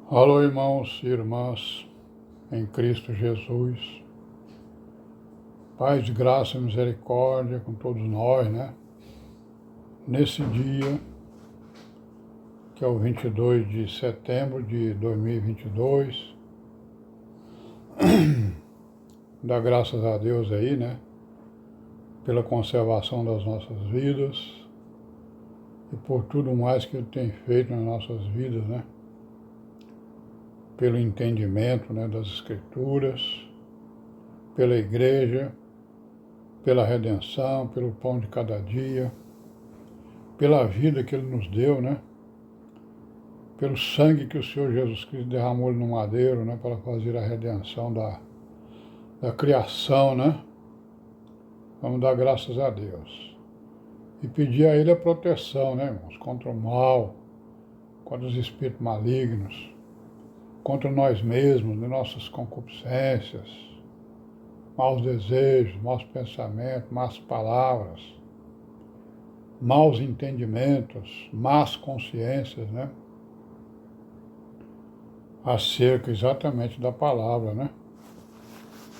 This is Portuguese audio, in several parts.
Alô, irmãos e irmãs, em Cristo Jesus. Paz, graça e misericórdia com todos nós, né? Nesse dia, que é o 22 de setembro de 2022, dá graças a Deus aí, né? Pela conservação das nossas vidas e por tudo mais que Ele tem feito nas nossas vidas, né? Pelo entendimento, né, das Escrituras, pela igreja, pela redenção, pelo pão de cada dia, pela vida que Ele nos deu, né? Pelo sangue que o Senhor Jesus Cristo derramou no madeiro, né? Para fazer a redenção da criação, né? Vamos dar graças a Deus. E pedir a Ele a proteção, né, irmãos? Contra o mal, contra os espíritos malignos, contra nós mesmos, de nossas concupiscências, maus desejos, maus pensamentos, más palavras, maus entendimentos, más consciências, né? Acerca exatamente da palavra, né?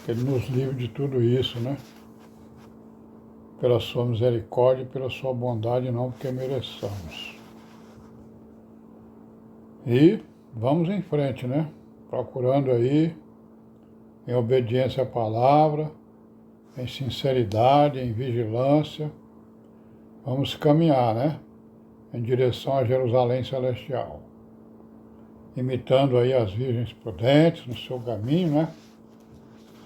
Que Ele nos livre de tudo isso, né? Pela sua misericórdia e pela sua bondade, não porque mereçamos. E vamos em frente, né? Procurando aí, em obediência à palavra, em sinceridade, em vigilância, vamos caminhar, né? Em direção a Jerusalém Celestial. Imitando aí as virgens prudentes no seu caminho, né?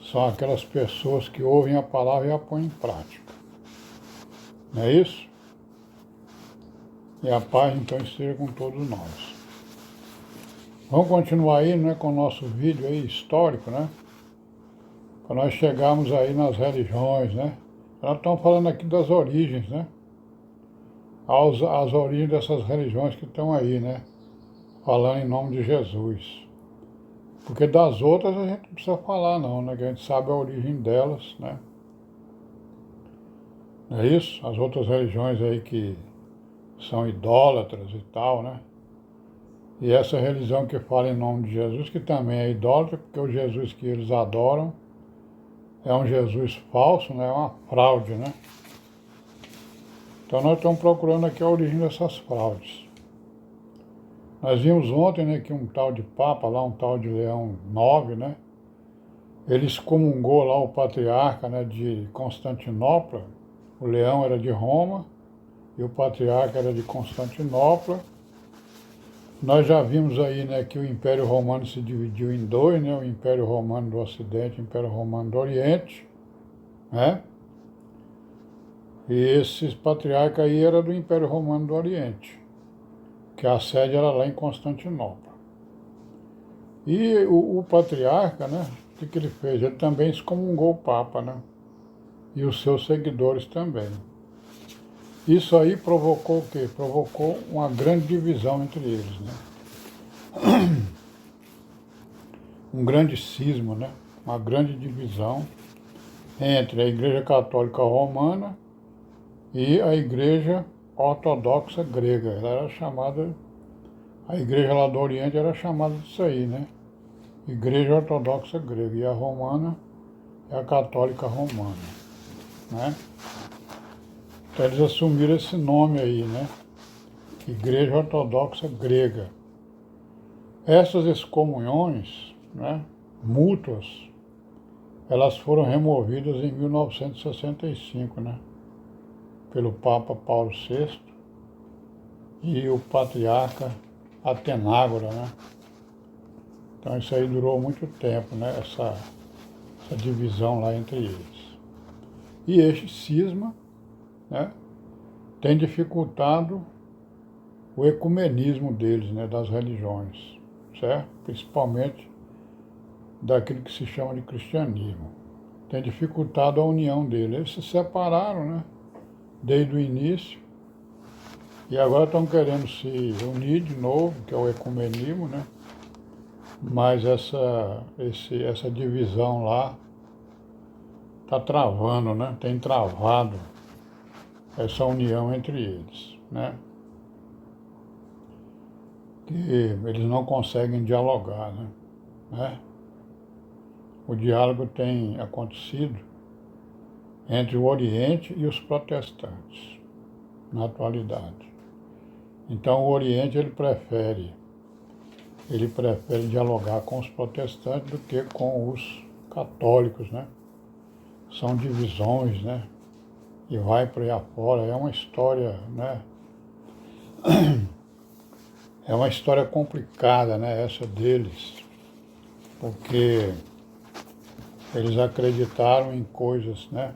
São aquelas pessoas que ouvem a palavra e a põem em prática. Não é isso? E a paz então esteja com todos nós. Vamos continuar aí, né, com o nosso vídeo aí histórico, né? Para nós chegarmos aí nas religiões, né? Nós estamos falando aqui das origens, né? As origens dessas religiões que estão aí, né? Falando em nome de Jesus. Porque das outras a gente não precisa falar não, né? Que a gente sabe a origem delas, né? Não é isso? As outras religiões aí que são idólatras e tal, né? E essa religião que fala em nome de Jesus, que também é idólatra, porque o Jesus que eles adoram é um Jesus falso, né? É uma fraude, né? Então nós estamos procurando aqui a origem dessas fraudes. Nós vimos ontem, né, que um tal de Papa, lá um tal de Leão IX, né? Ele excomungou lá o patriarca, né, de Constantinopla. O Leão era de Roma e o patriarca era de Constantinopla. Nós já vimos aí, né, que o Império Romano se dividiu em dois, né, o Império Romano do Ocidente e o Império Romano do Oriente, né? E esses patriarcas aí eram do Império Romano do Oriente, que a sede era lá em Constantinopla. E o patriarca, né, o que ele fez? Ele também excomungou o Papa, né? E os seus seguidores também. Isso aí provocou o quê? Provocou uma grande divisão entre eles, né? Um grande cisma, né? Uma grande divisão entre a Igreja Católica Romana e a Igreja Ortodoxa Grega. Ela era chamada, a Igreja lá do Oriente era chamada disso aí, né? Igreja Ortodoxa Grega. E a Romana é a Católica Romana, né? Então eles assumiram esse nome aí, né? Igreja Ortodoxa Grega. Essas excomunhões, né, mútuas, elas foram removidas em 1965, né? Pelo Papa Paulo VI e o Patriarca Atenágora, né? Então isso aí durou muito tempo, né? Essa divisão lá entre eles. E este cisma, né, tem dificultado o ecumenismo deles, né, das religiões, certo? Principalmente daquilo que se chama de cristianismo. Tem dificultado a união deles. Eles se separaram, né, desde o início, e agora estão querendo se unir de novo, que é o ecumenismo, né? Mas essa divisão lá está travando, né? Tem travado essa união entre eles, né? porque eles não conseguem dialogar, né? O diálogo tem acontecido entre o Oriente e os protestantes, na atualidade. Então o Oriente ele prefere dialogar com os protestantes do que com os católicos, né? São divisões, né? E vai por aí afora, é uma história, né? É uma história complicada, né? Essa deles, porque eles acreditaram em coisas, né?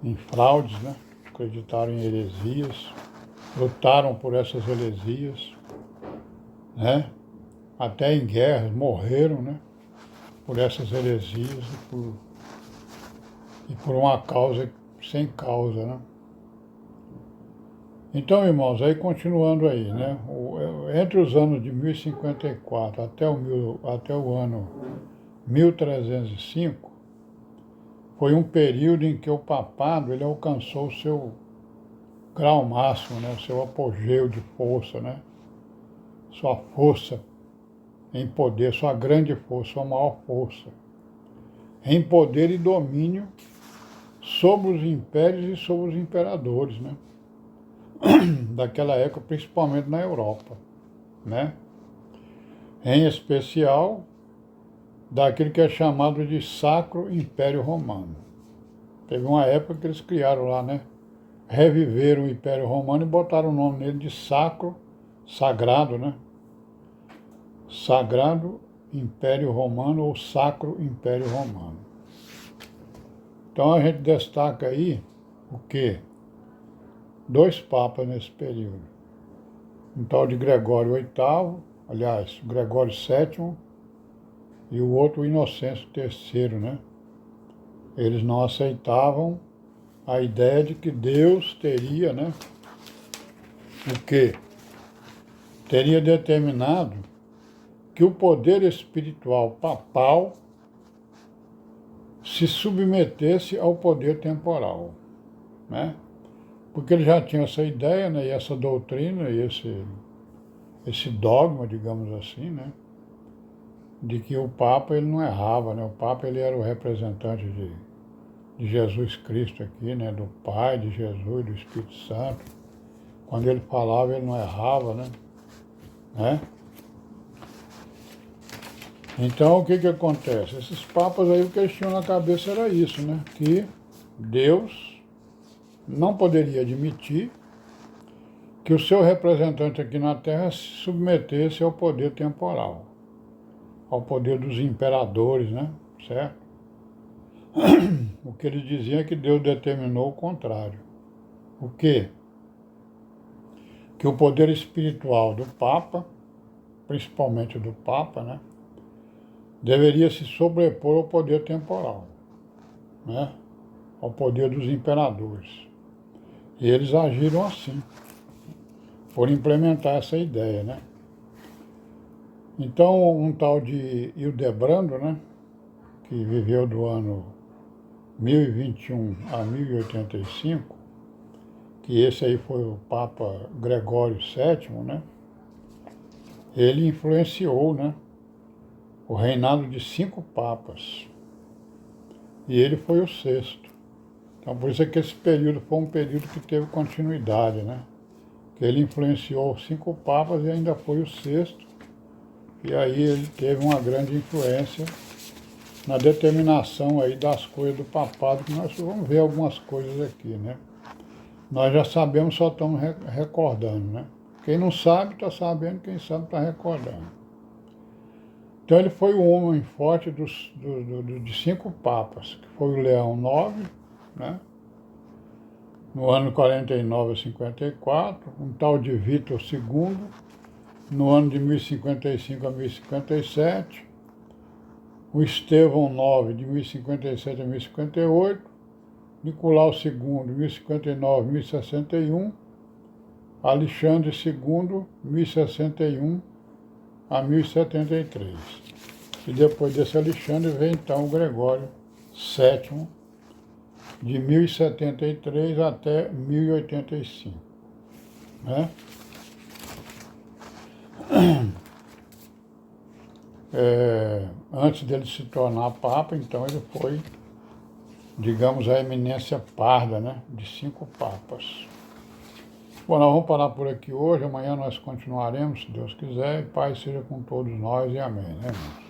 Em fraudes, né? Acreditaram em heresias, lutaram por essas heresias, né? Até em guerras morreram, né? Por essas heresias e por uma causa sem causa, né? Então, irmãos, aí continuando aí, né? Entre os anos de 1054 até o ano 1305, foi um período em que o papado ele alcançou o seu grau máximo, né? O seu apogeu de força, né? Sua força em poder, sua grande força, sua maior força, em poder e domínio sobre os impérios e sobre os imperadores, né? Daquela época, principalmente na Europa, né? Em especial daquele que é chamado de Sacro Império Romano. Teve uma época que eles criaram lá, né? Reviveram o Império Romano e botaram o nome nele de Sacro, Sagrado, né? Sagrado Império Romano ou Sacro Império Romano. Então a gente destaca aí o quê? 2 papas nesse período. Um tal de Gregório VIII, aliás, Gregório VII, e o outro Inocêncio III, né? Eles não aceitavam a ideia de que Deus teria, né? O quê? Teria determinado que o poder espiritual papal se submetesse ao poder temporal, né? Porque ele já tinha essa ideia, né, e essa doutrina, e esse dogma, digamos assim, né, de que o Papa ele não errava, né? O Papa ele era o representante de Jesus Cristo aqui, né, do Pai, de Jesus, do Espírito Santo. Quando ele falava, ele não errava, né? Então, o que acontece? Esses papas aí, o que eles tinham na cabeça era isso, né? Que Deus não poderia admitir que o seu representante aqui na Terra se submetesse ao poder temporal, ao poder dos imperadores, né? Certo? O que eles diziam é que Deus determinou o contrário. O quê? Que o poder espiritual do Papa, principalmente do Papa, né? Deveria se sobrepor ao poder temporal, né? Ao poder dos imperadores. E eles agiram assim, por implementar essa ideia, né? Então, um tal de Hildebrando, né? Que viveu do ano 1021 a 1085, que esse aí foi o Papa Gregório VII, né? Ele influenciou, né? O reinado de 5 papas. E ele foi o 6º. Então, por isso é que esse período foi um período que teve continuidade, né? Que ele influenciou 5 papas e ainda foi o 6º. E aí ele teve uma grande influência na determinação aí das coisas do papado, que nós vamos ver algumas coisas aqui, né? Nós já sabemos, só estamos recordando, né? Quem não sabe está sabendo, quem sabe está recordando. Então ele foi o homem forte de 5 papas, que foi o Leão IX, né? No ano 49 a 54, um tal de Vítor II, no ano de 1055 a 1057, o Estevão IX, de 1057 a 1058, Nicolau II, de 1059 a 1061, Alexandre II, 1061 a 1073. E depois desse Alexandre vem então o Gregório VII, de 1073 até 1085. Né? Antes dele se tornar Papa, então ele foi, digamos, a eminência parda, né, de 5 papas. Bom, nós vamos parar por aqui hoje, amanhã nós continuaremos, se Deus quiser, e Pai seja com todos nós, e amém, né, irmãos?